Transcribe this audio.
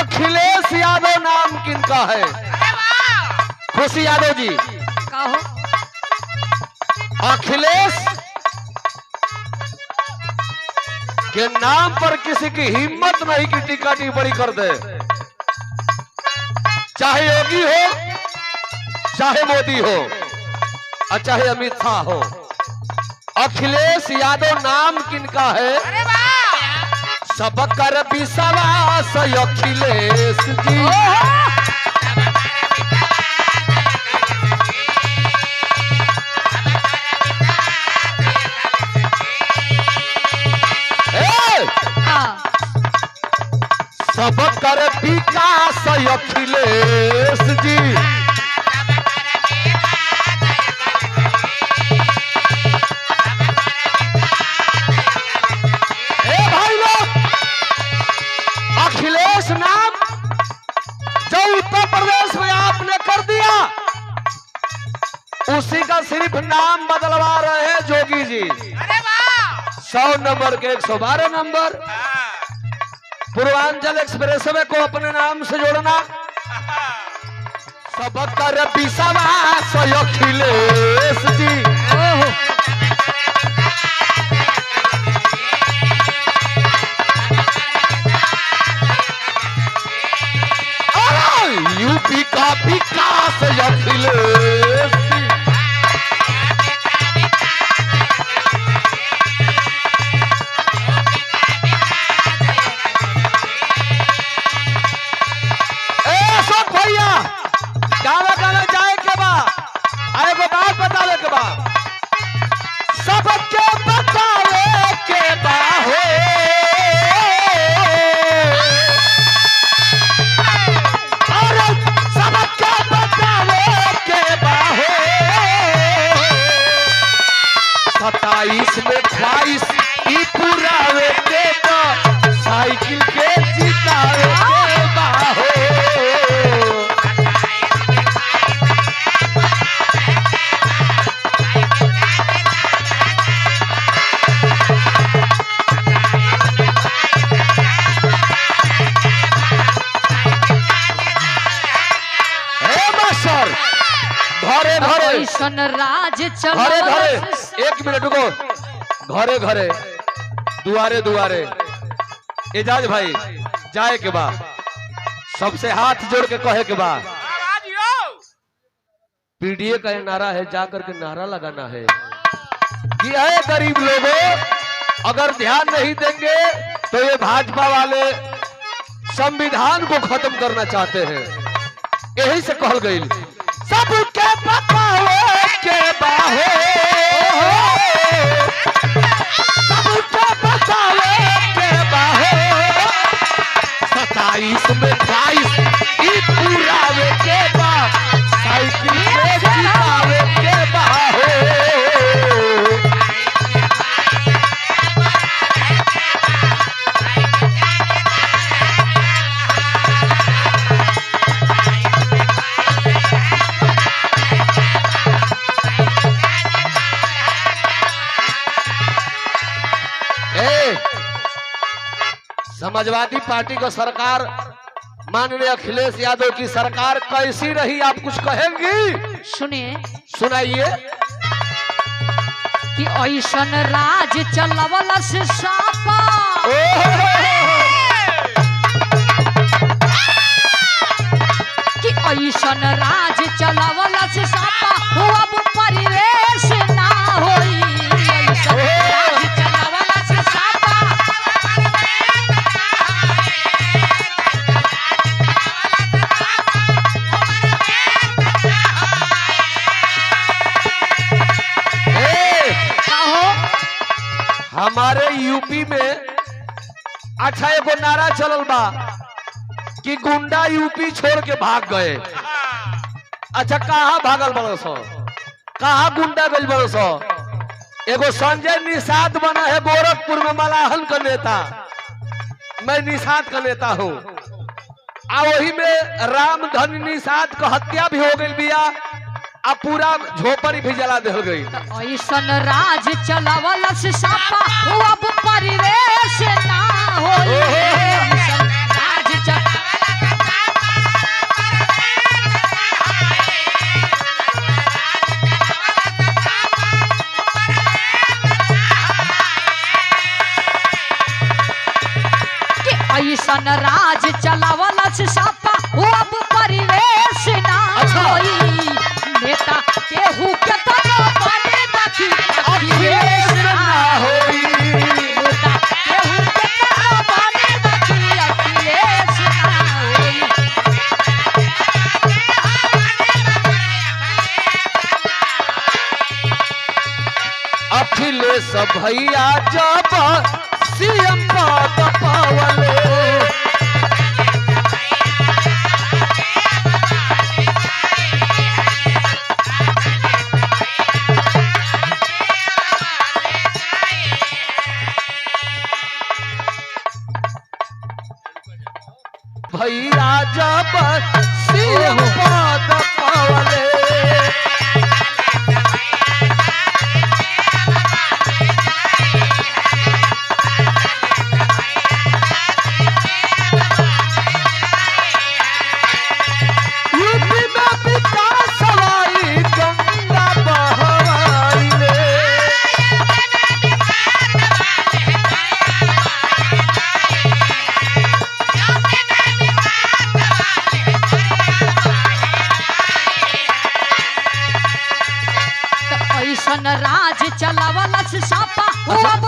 अखिलेश यादव नाम किनका है? खुशी यादव जी कहो। अखिलेश के नाम पर किसी की हिम्मत नहीं कि टीका टिप्पणी कर दे, चाहे योगी हो, चाहे मोदी हो और चाहे अमित शाह हो। अखिलेश यादव नाम किनका है? सबकर विश्वास अखिलेश जी। सबकर विकास अखिलेश जी। भाई लोग, अखिलेश नाम जो उत्तर प्रदेश में आपने कर दिया, उसी का सिर्फ नाम बदलवा रहे हैं जोगी जी। 100 नंबर के 112 नंबर, पूर्वांचल एक्सप्रेस वे को अपने नाम से जोड़ना। सबकर विश्वास अखिलेश जी। यूपी का विकास अखिलेश जी। गाना जाए के बाद आए को बात बतावे के बाद, सबके बतावे के बाद हो। अरे सबके बतावे के बाद हो। 27 में 22 ई पुरावे के बाद, साइकिल के जितावे के बाद हो। घरे घरे राज घरे घरे, 1 मिनट रुको, घरे घरे दुआरे दुआरे एजाज भाई जाए के बाद सबसे हाथ जोड़ के कहे के बाद, पीडीए का नारा है, जाकर के नारा लगाना है कि है गरीब लोगों, अगर ध्यान नहीं देंगे तो ये भाजपा वाले संविधान को खत्म करना चाहते हैं। यही से कहल गई सबके बतावे के बाहे, सबके बतावे के बाहे। 27 में 22 ई पुरावे के बाद, साइकिल पे जितावे के बाहे। समाजवादी पार्टी का सरकार, माननीय अखिलेश यादव की सरकार कैसी रही, आप कुछ कहेंगी? सुनिए, सुनाइए। कि ऐसन राज चलवला से सापा, कि ऐसन राज चलवला से सापा, हो अब परिवेश ना होई। ऐसन राज चलवला से सापा, हमारे यूपी में अच्छा एगो नारा चलल बा कि गुंडा यूपी छोड़ के भाग गए। अच्छा कहाँ भागल बड़ो सो, कहाँ गुंडा गल बड़ो सो? एगो संजय निषाद बना है गोरखपुर में, मलाहन का नेता, मैं निषाद का नेता हूँ। वही में रामधन निषाद का हत्या भी हो गई बिया, अब पूरा झोपड़ी भी जला दे गई। ऐसन राज चलावला से सापा, हो अब परिवेश ना होई। ऐसन राज चलावला राज चलावलस सापा वो अब परिवेश ना अच्छा। होई नेता केहू के तना बने बाकी अखिलेश ना होई नेता केहू के तना बने बाकी अखिलेश ना होई अखिलेश भैया जब सीएम पद पावले भैया जब सीएम पद पावले यूपी में विकास हवाई गंगा बहवाई ले ऐसन राज चलावलस सापा वो अब